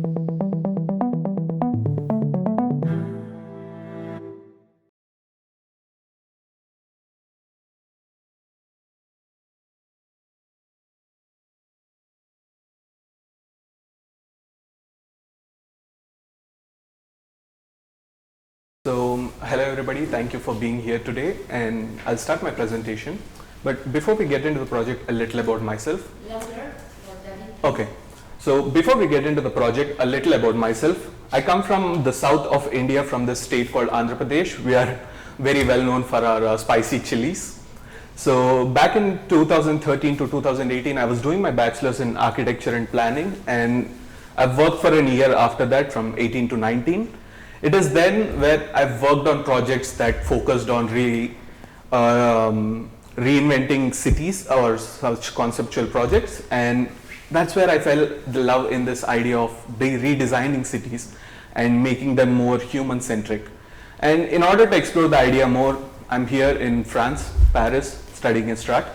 So, hello everybody, thank you for being here today, and I'll start my presentation. But before we get into the project, a little about myself. Okay, so before we get into the project, a little about myself. I come from the south of India, from this state called Andhra Pradesh. We are very well known for our spicy chilies. So back in 2013 to 2018, I was doing my bachelor's in architecture and planning, and I've worked for a year after that, from 18 to 19. It is then where I've worked on projects that focused on reinventing cities or such conceptual projects, and that's where I fell the love in this idea of redesigning cities and making them more human-centric. And in order to explore the idea more, I'm here in France, Paris, studying in Strat.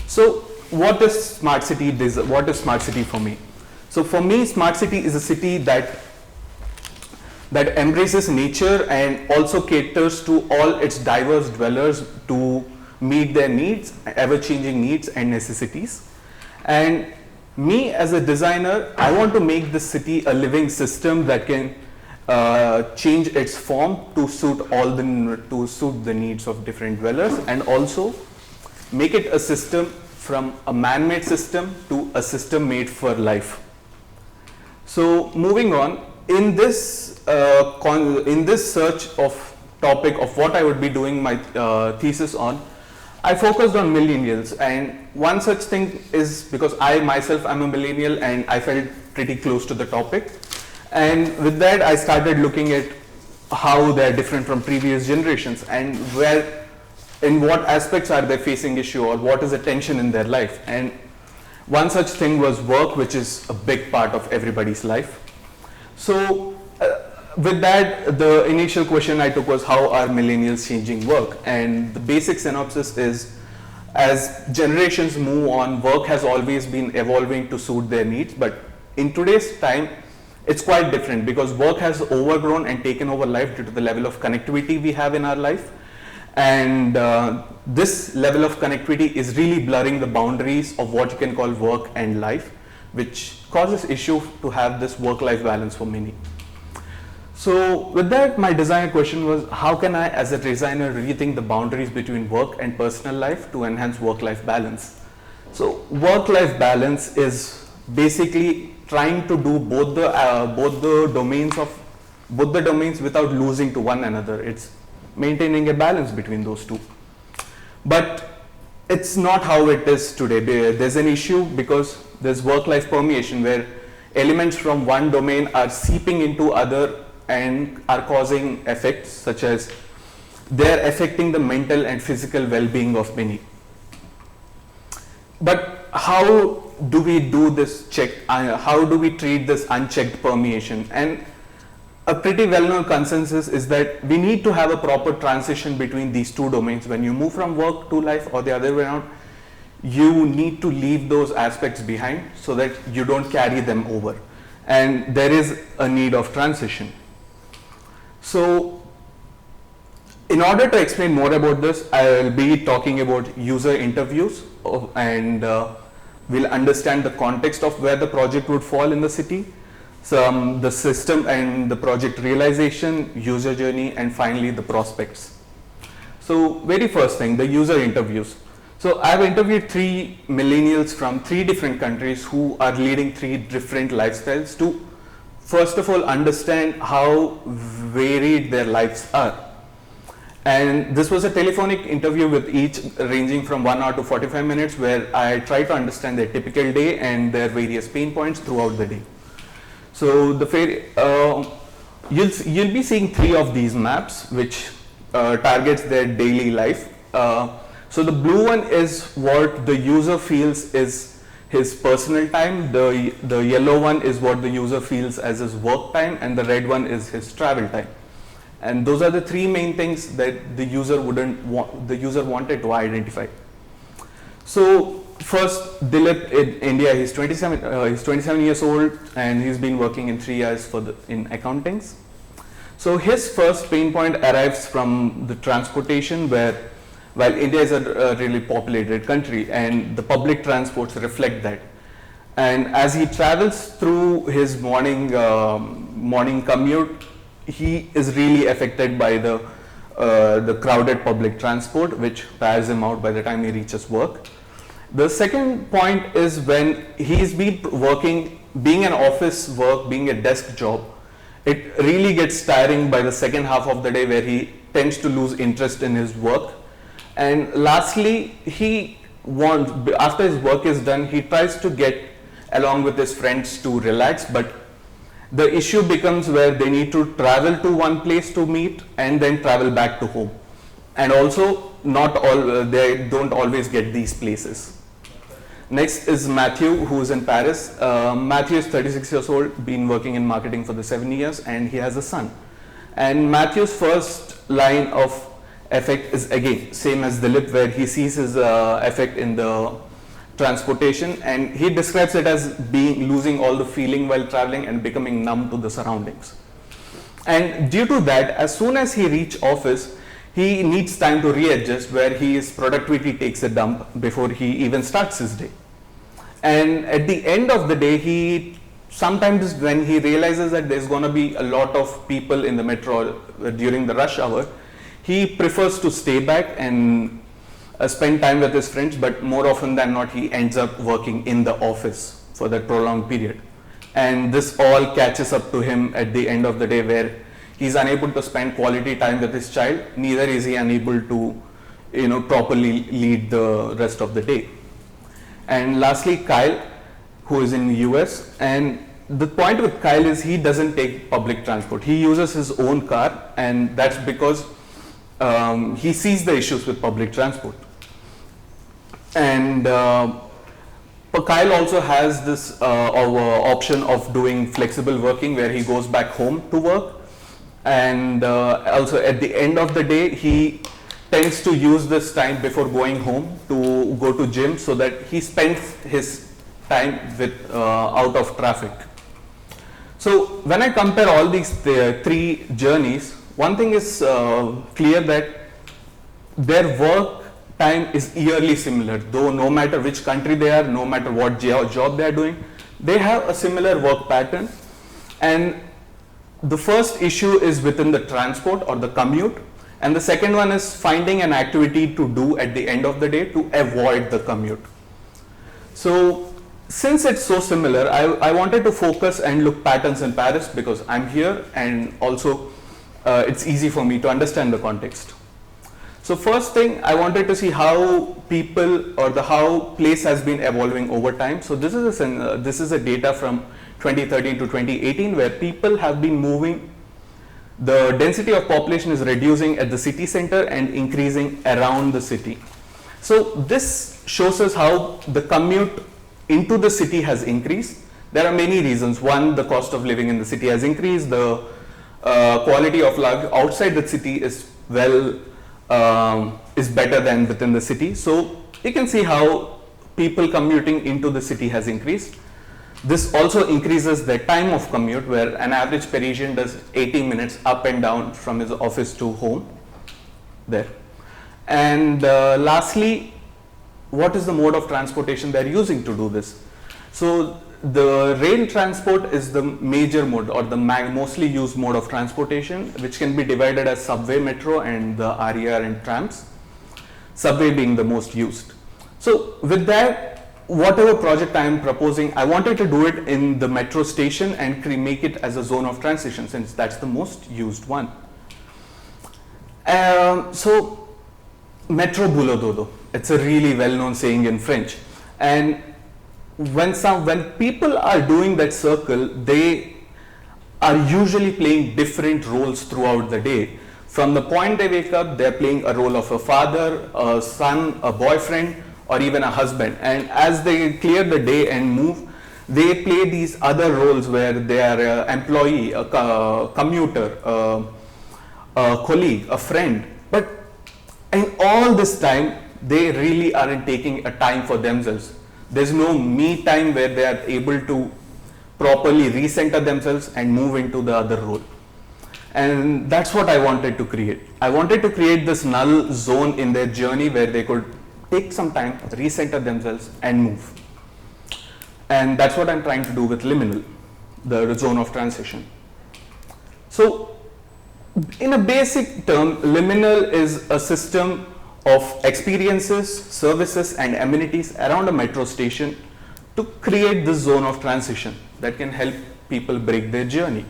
So what is smart city? What is smart city for me? So for me, smart city is a city that embraces nature and also caters to all its diverse dwellers to meet their needs, ever-changing needs and necessities. And me as a designer, I want to make this city a living system that can change its form to suit the needs of different dwellers, and also make it a system from a man-made system to a system made for life. So moving on, in this search of topic of what I would be doing my thesis on, I focused on millennials, and one such thing is because I myself am a millennial and I felt pretty close to the topic, and with that I started looking at how they are different from previous generations and in what aspects are they facing issue or what is the tension in their life. And one such thing was work, which is a big part of everybody's life. So with that, the initial question I took was, how are millennials changing work? And the basic synopsis is, as generations move on, work has always been evolving to suit their needs, but in today's time it's quite different because work has overgrown and taken over life due to the level of connectivity we have in our life. And this level of connectivity is really blurring the boundaries of what you can call work and life, which causes issue to have this work-life balance for many. So with that, my design question was, how can I as a designer rethink the boundaries between work and personal life to enhance work-life balance? So work-life balance is basically trying to do both the domains without losing to one another. It's maintaining a balance between those two. But it's not how it is today. There's an issue because there's work-life permeation where elements from one domain are seeping into other and are causing effects such as they're affecting the mental and physical well-being of many. But how do we do this check? How do we treat this unchecked permeation? And a pretty well-known consensus is that we need to have a proper transition between these two domains. When you move from work to life or the other way around, you need to leave those aspects behind so that you don't carry them over. And there is a need of transition. So in order to explain more about this, I will be talking about user interviews and we'll understand the context of where the project would fall in the city, the system and the project realization, user journey, and finally the prospects. So very first thing, the user interviews. So I've interviewed 3 millennials from 3 different countries who are leading 3 different lifestyles to first of all understand how varied their lives are. And this was a telephonic interview with each ranging from 1 hour to 45 minutes where I try to understand their typical day and their various pain points throughout the day. So you'll be seeing 3 of these maps which targets their daily life. So the blue one is what the user feels is his personal time, the yellow one is what the user feels as his work time, and the red one is his travel time. And those are the 3 main things that the user wanted to identify. So first, Dilip in India, he's 27 years old, and he's been working in 3 years in accountings. So his first pain point arrives from the transportation, where while India is a really populated country and the public transports reflect that. And as he travels through his morning commute, he is really affected by the crowded public transport, which tires him out by the time he reaches work. The second point is when he's been working, being an office work, being a desk job, it really gets tiring by the second half of the day, where he tends to lose interest in his work. And lastly, after his work is done, he tries to get along with his friends to relax, but the issue becomes where they need to travel to one place to meet and then travel back to home. And also, they don't always get these places. Next is Matthew, who is in Paris. Matthew is 36 years old, been working in marketing for the 7 years, and he has a son. And Matthew's first line of effect is again same as Dilip, where he sees his effect in the transportation, and he describes it as losing all the feeling while traveling and becoming numb to the surroundings. And due to that, as soon as he reaches office, he needs time to readjust, where his productivity takes a dump before he even starts his day. And at the end of the day, he sometimes, when he realizes that there's going to be a lot of people in the metro during the rush hour, he prefers to stay back and spend time with his friends, but more often than not, he ends up working in the office for that prolonged period. And this all catches up to him at the end of the day, where he's unable to spend quality time with his child, neither is he unable to, properly lead the rest of the day. And lastly, Kyle, who is in the US, and the point with Kyle is he doesn't take public transport. He uses his own car, and that's because he sees the issues with public transport. And Kyle also has this option of doing flexible working, where he goes back home to work. And also at the end of the day, he tends to use this time before going home to go to gym, so that he spends his time out of traffic. So when I compare all these three journeys, one thing is clear, that their work time is eerily similar, though no matter which country they are, no matter what job they are doing, they have a similar work pattern. And the first issue is within the transport or the commute, and the second one is finding an activity to do at the end of the day to avoid the commute. So since it's so similar, I wanted to focus and look patterns in Paris, because I'm here, and also it's easy for me to understand the context. So first thing, I wanted to see how people or how place has been evolving over time. So this is a data from 2013 to 2018, where people have been moving. The density of population is reducing at the city center and increasing around the city. So this shows us how the commute into the city has increased. There are many reasons. One, the cost of living in the city has increased. The quality of life outside the city is better than within the city. So you can see how people commuting into the city has increased. This also increases the time of commute, where an average Parisian does 80 minutes up and down from his office to home there. And lastly, what is the mode of transportation they're using to do this? So the rail transport is the major mode, or the mostly used mode of transportation, which can be divided as subway, metro, and the RER and trams. Subway being the most used. So with that, whatever project I am proposing, I wanted to do it in the metro station and make it as a zone of transition, since that's the most used one. So metro boulot dodo, it's a really well-known saying in French. And when people are doing that circle, they are usually playing different roles throughout the day. From the point they wake up, they're playing a role of a father, a son, a boyfriend, or even a husband. And as they clear the day and move, they play these other roles, where they are an employee, a commuter, a colleague, a friend. But in all this time, they really aren't taking a time for themselves. There's no me time where they are able to properly recenter themselves and move into the other role. And that's what I wanted to create. I wanted to create this null zone in their journey where they could take some time, recenter themselves and move. And that's what I'm trying to do with liminal, the zone of transition. So in a basic term, liminal is a system of experiences, services and amenities around a metro station to create this zone of transition that can help people break their journey.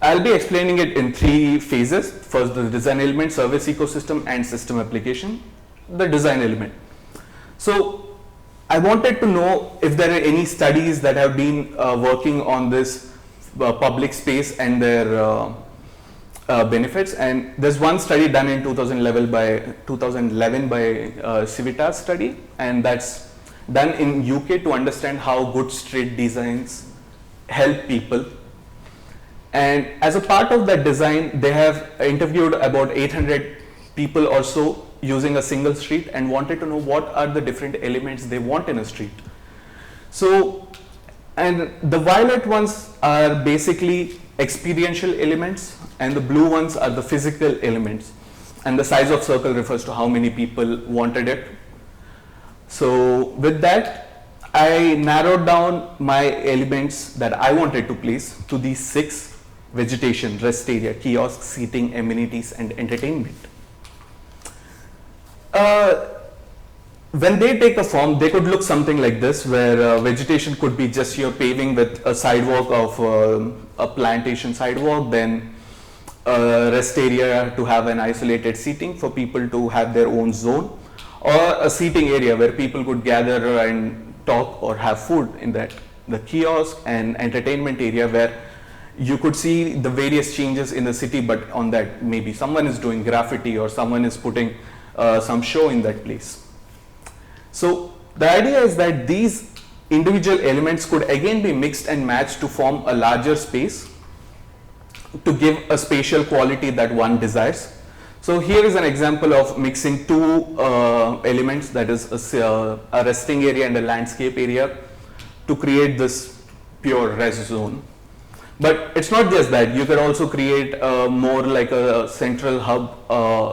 I'll be explaining it in 3 phases. First, the design element, service ecosystem and system application. The design element. So I wanted to know if there are any studies that have been working on this public space and their benefits, and there's one study done in 2011 by Civitas study, and that's done in UK to understand how good street designs help people. And as a part of that design, they have interviewed about 800 people or so using a single street and wanted to know what are the different elements they want in a street. So, and the violet ones are basically experiential elements and the blue ones are the physical elements. And the size of circle refers to how many people wanted it. So with that, I narrowed down my elements that I wanted to place to these 6: vegetation, rest area, kiosk, seating, amenities and entertainment. When they take a form, they could look something like this, where vegetation could be just your paving with a sidewalk of a plantation sidewalk, then a rest area to have an isolated seating for people to have their own zone, or a seating area where people could gather and talk or have food in that. The kiosk and entertainment area where you could see the various changes in the city, but on that maybe someone is doing graffiti or someone is putting some show in that place. So the idea is that these individual elements could again be mixed and matched to form a larger space to give a spatial quality that one desires. So here is an example of mixing 2 elements, that is a resting area and a landscape area, to create this pure rest zone. But it's not just that, you could also create more like a central hub,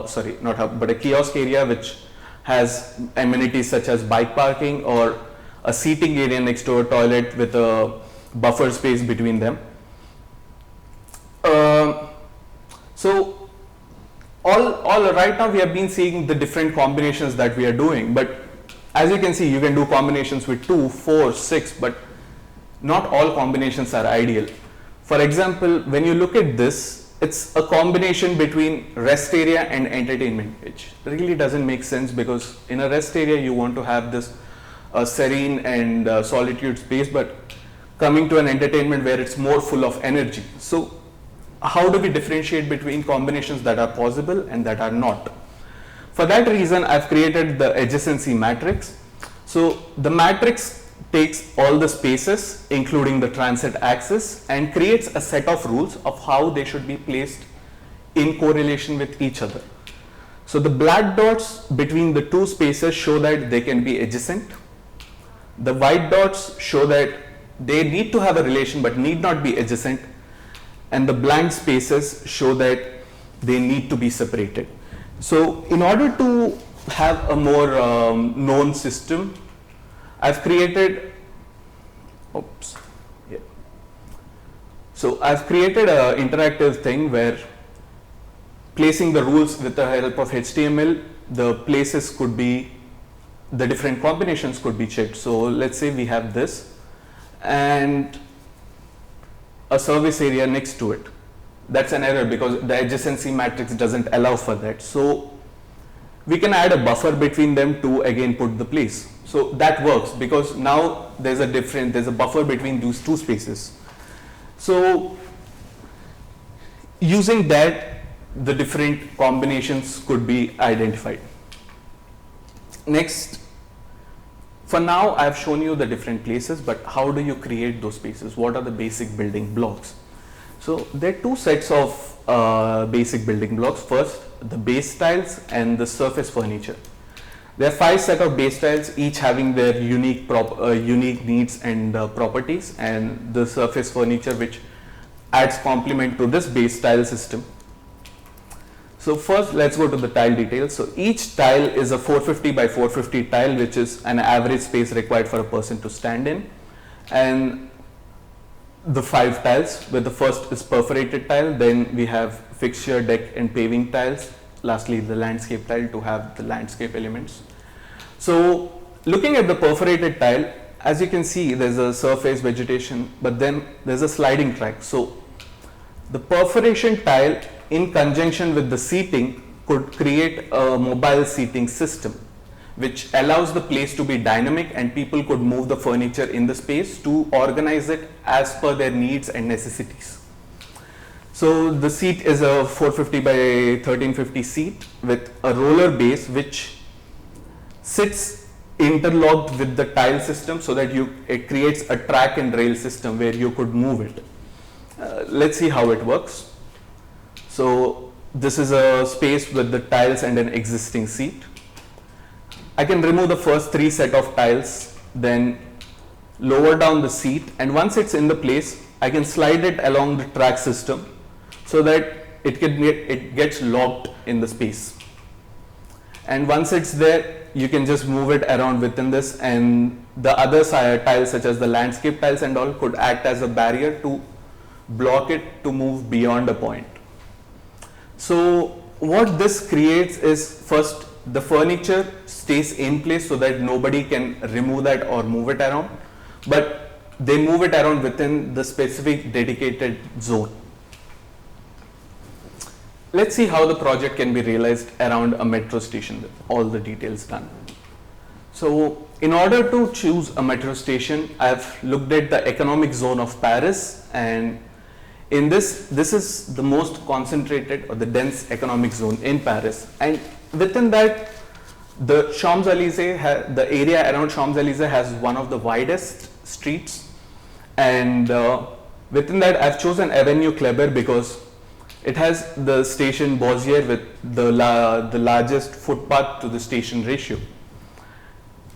sorry, not hub, but a kiosk area which has amenities such as bike parking or a seating area next to a toilet with a buffer space between them. So all right now we have been seeing the different combinations that we are doing, but as you can see, you can do combinations with 2, 4, 6, but not all combinations are ideal. For example, when you look at this, it's a combination between rest area and entertainment, which really doesn't make sense, because in a rest area you want to have this serene and solitude space, but coming to an entertainment where it's more full of energy. So how do we differentiate between combinations that are possible and that are not? For that reason, I've created the adjacency matrix. So the matrix takes all the spaces, including the transit axis, and creates a set of rules of how they should be placed in correlation with each other. So the black dots between the 2 spaces show that they can be adjacent. The white dots show that they need to have a relation but need not be adjacent. And the blank spaces show that they need to be separated. So in order to have a more known system, I've created, So I've created an interactive thing where placing the rules with the help of HTML, the places could be, the different combinations could be checked. So let's say we have this and a service area next to it. That's an error because the adjacency matrix doesn't allow for that. So we can add a buffer between them to again put the place. So that works because now there's a buffer between those 2 spaces. So using that, the different combinations could be identified. Next, for now I've shown you the different places, but how do you create those spaces? What are the basic building blocks? So there are two sets of basic building blocks. First, the base tiles and the surface furniture. There are 5 sets of base tiles, each having their unique needs and properties, and the surface furniture which adds complement to this base tile system. So first, let's go to the tile details. So each tile is a 450 by 450 tile, which is an average space required for a person to stand in. And the 5 tiles, where the first is perforated tile, then we have fixture, deck and paving tiles, lastly the landscape tile to have the landscape elements. So looking at the perforated tile, as you can see, there's a surface vegetation, but then there's a sliding track. So the perforation tile in conjunction with the seating could create a mobile seating system which allows the place to be dynamic, and people could move the furniture in the space to organize it as per their needs and necessities. So the seat is a 450 by 1350 seat with a roller base which sits interlocked with the tile system, so that it creates a track and rail system where you could move it. Let's see how it works. So this is a space with the tiles and an existing seat. I can remove the first 3 set of tiles, then lower down the seat, and once it's in the place, I can slide it along the track system so that it gets locked in the space. And once it's there, you can just move it around within this, and the other tiles such as the landscape tiles and all could act as a barrier to block it to move beyond a point. So what this creates is, first, the furniture stays in place so that nobody can remove that or move it around, but they move it around within the specific dedicated zone. Let's see how the project can be realized around a metro station with all the details done. So in order to choose a metro station, I've looked at the economic zone of Paris, and in this is the most concentrated or the dense economic zone in Paris, and within that the Champs-Élysées, the area around Champs-Élysées has one of the widest streets, and within that I've chosen Avenue Kléber because it has the station Bossier with the largest footpath to the station ratio.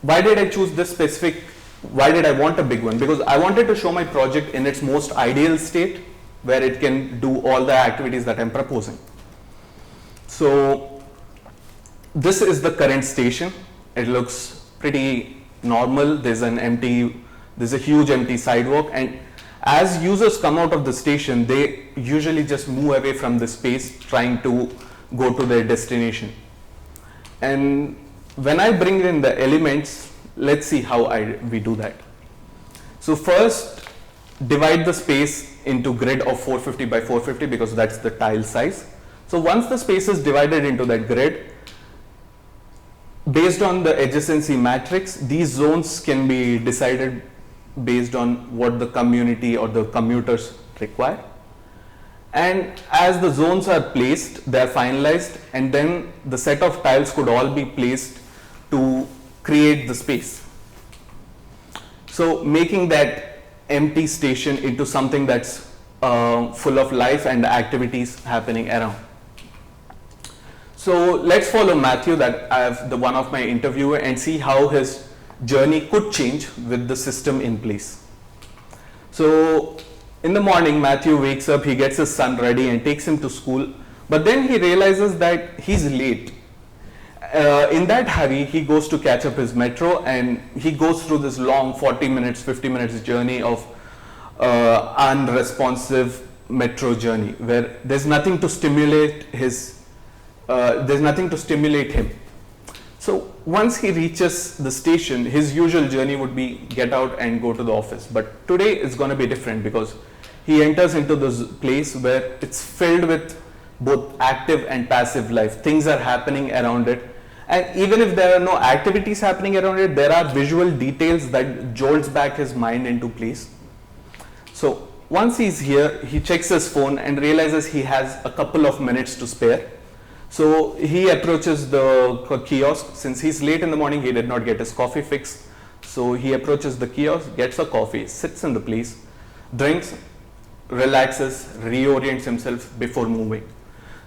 Why did I choose this specific? Why did I want a big one? Because I wanted to show my project in its most ideal state, where it can do all the activities that I'm proposing. So this is the current station. It looks pretty normal. There's a huge empty sidewalk, and as users come out of the station, they usually just move away from the space trying to go to their destination. And when I bring in the elements, let's see how we do that. So first, divide the space into grid of 450 by 450 because that's the tile size. So once the space is divided into that grid, based on the adjacency matrix, these zones can be decided based on what the community or the commuters require. And as the zones are placed, they are finalized, and then the set of tiles could all be placed to create the space. So making that empty station into something that's full of life and activities happening around. So let's follow Matthew, that I have the one of my interviewer, and see how his journey could change with the system in place. So in the morning, Matthew wakes up, he gets his son ready and takes him to school, but then he realizes that he's late. In that hurry, he goes to catch up his metro, and he goes through this long 40 minutes, 50 minutes journey of unresponsive metro journey, where there's nothing to stimulate him. So once he reaches the station, his usual journey would be get out and go to the office. But today it's going to be different, because he enters into this place where it's filled with both active and passive life. Things are happening around it. And even if there are no activities happening around it, there are visual details that jolts back his mind into place. So once he's here, he checks his phone and realizes he has a couple of minutes to spare. So he approaches the kiosk. Since he's late in the morning, he did not get his coffee fix. So he approaches the kiosk, gets a coffee, sits in the place, drinks, relaxes, reorients himself before moving.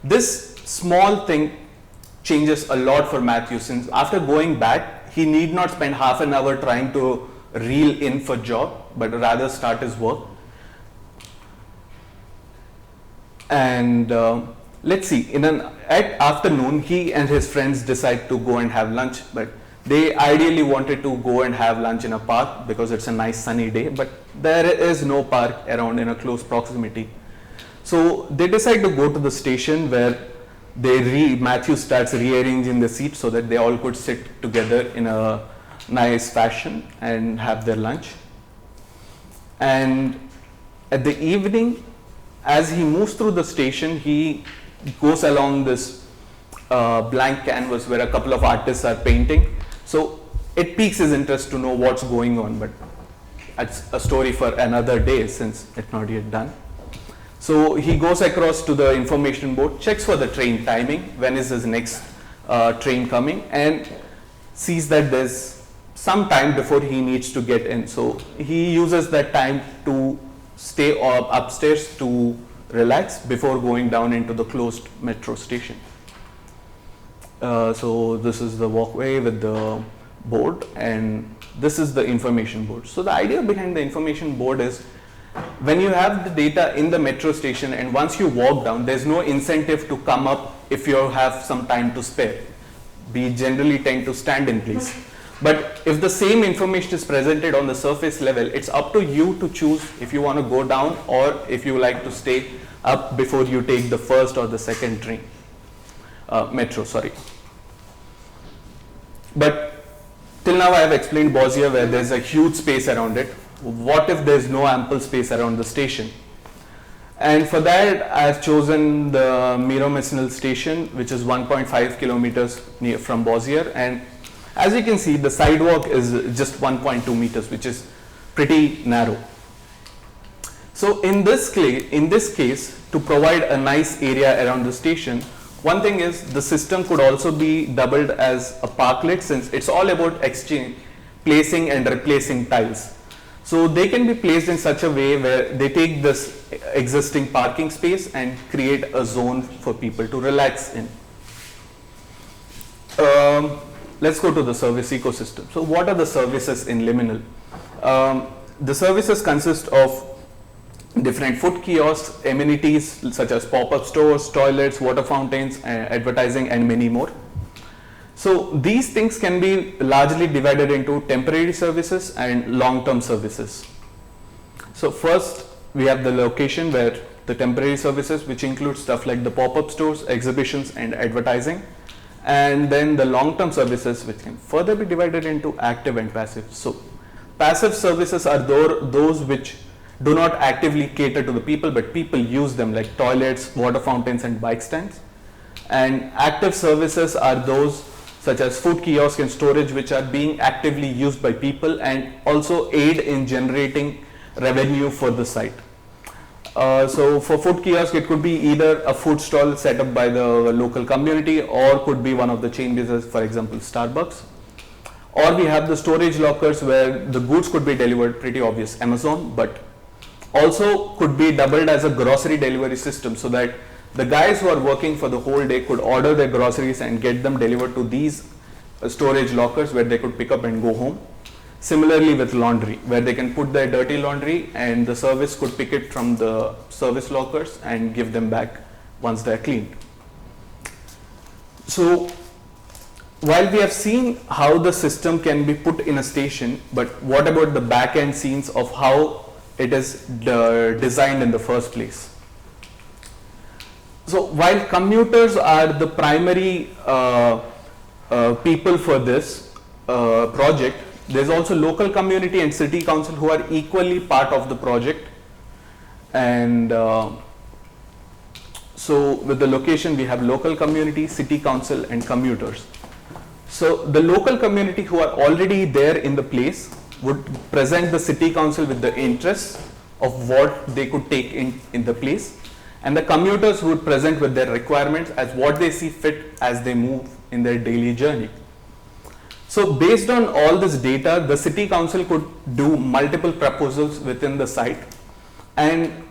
This small thing changes a lot for Matthew, since after going back, he need not spend half an hour trying to reel in for job, but rather start his work. And let's see, at afternoon, he and his friends decide to go and have lunch, but they ideally wanted to go and have lunch in a park because it's a nice sunny day, but there is no park around in a close proximity. So they decide to go to the station, where Matthew starts rearranging the seats so that they all could sit together in a nice fashion and have their lunch. And at the evening, as he moves through the station, he goes along this blank canvas where a couple of artists are painting. So it piques his interest to know what's going on, but that's a story for another day since it's not yet done. So he goes across to the information board, checks for the train timing, when is his next train coming, and sees that there's some time before he needs to get in. So he uses that time to stay upstairs to relax before going down into the closed metro station. So this is the walkway with the board, and this is the information board. So the idea behind the information board is, when you have the data in the metro station and once you walk down, there's no incentive to come up if you have some time to spare. We generally tend to stand in place. But if the same information is presented on the surface level, it's up to you to choose if you want to go down or if you like to stay up before you take the first or the second train. Metro, sorry. But till now I have explained Bossier, where there's a huge space around it. What if there's no ample space around the station? And for that, I have chosen the Miromesnil station, which is 1.5 kilometers from Bossier. And as you can see, the sidewalk is just 1.2 meters, which is pretty narrow. So in this case, to provide a nice area around the station, one thing is the system could also be doubled as a parklet, since it's all about placing and replacing tiles. So they can be placed in such a way where they take this existing parking space and create a zone for people to relax in. Let's go to the service ecosystem. So what are the services in Liminal? The services consist of different food kiosks, amenities such as pop-up stores, toilets, water fountains, advertising, and many more. So these things can be largely divided into temporary services and long-term services. So first we have the location, where the temporary services, which include stuff like the pop-up stores, exhibitions, and advertising. And then the long-term services, which can further be divided into active and passive. So passive services are those which do not actively cater to the people, but people use them, like toilets, water fountains, and bike stands. And active services are those such as food kiosk and storage, which are being actively used by people and also aid in generating revenue for the site. So for food kiosk, it could be either a food stall set up by the local community, or could be one of the chain businesses, for example Starbucks. Or we have the storage lockers, where the goods could be delivered, pretty obvious, Amazon, but also could be doubled as a grocery delivery system, so that the guys who are working for the whole day could order their groceries and get them delivered to these storage lockers, where they could pick up and go home. Similarly with laundry, where they can put their dirty laundry and the service could pick it from the service lockers and give them back once they're cleaned. So while we have seen how the system can be put in a station, but what about the back end scenes of how it is designed in the first place? So while commuters are the primary people for this project, there's also local community and city council who are equally part of the project. And so with the location, we have local community, city council, and commuters. So the local community who are already there in the place would present the city council with the interests of what they could take in the place, and the commuters would present with their requirements as what they see fit as they move in their daily journey. So based on all this data, the city council could do multiple proposals within the site, and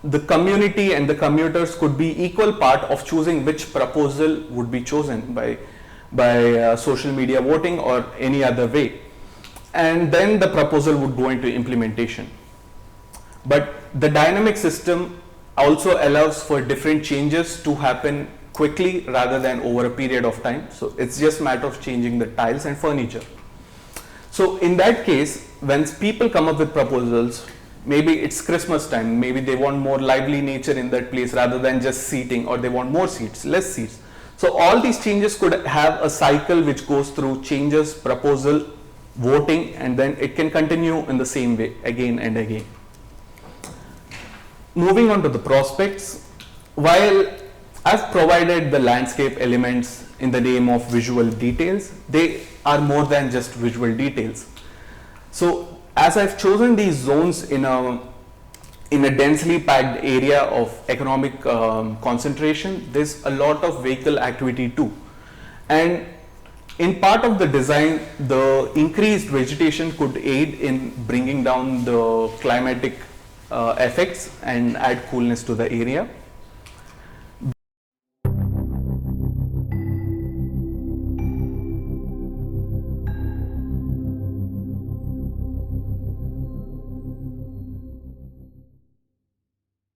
the community and the commuters could be equal part of choosing which proposal would be chosen by social media voting or any other way, and then the proposal would go into implementation. But the dynamic system also allows for different changes to happen quickly rather than over a period of time. So it's just a matter of changing the tiles and furniture. So in that case, when people come up with proposals, maybe it's Christmas time, maybe they want more lively nature in that place rather than just seating, or they want more seats, less seats. So all these changes could have a cycle which goes through changes, proposal, voting, and then it can continue in the same way again and again. Moving on to the prospects, while I've provided the landscape elements in the name of visual details, they are more than just visual details. So as I've chosen these zones in a densely packed area of economic concentration, there's a lot of vehicle activity too. And in part of the design, the increased vegetation could aid in bringing down the climatic effects and add coolness to the area.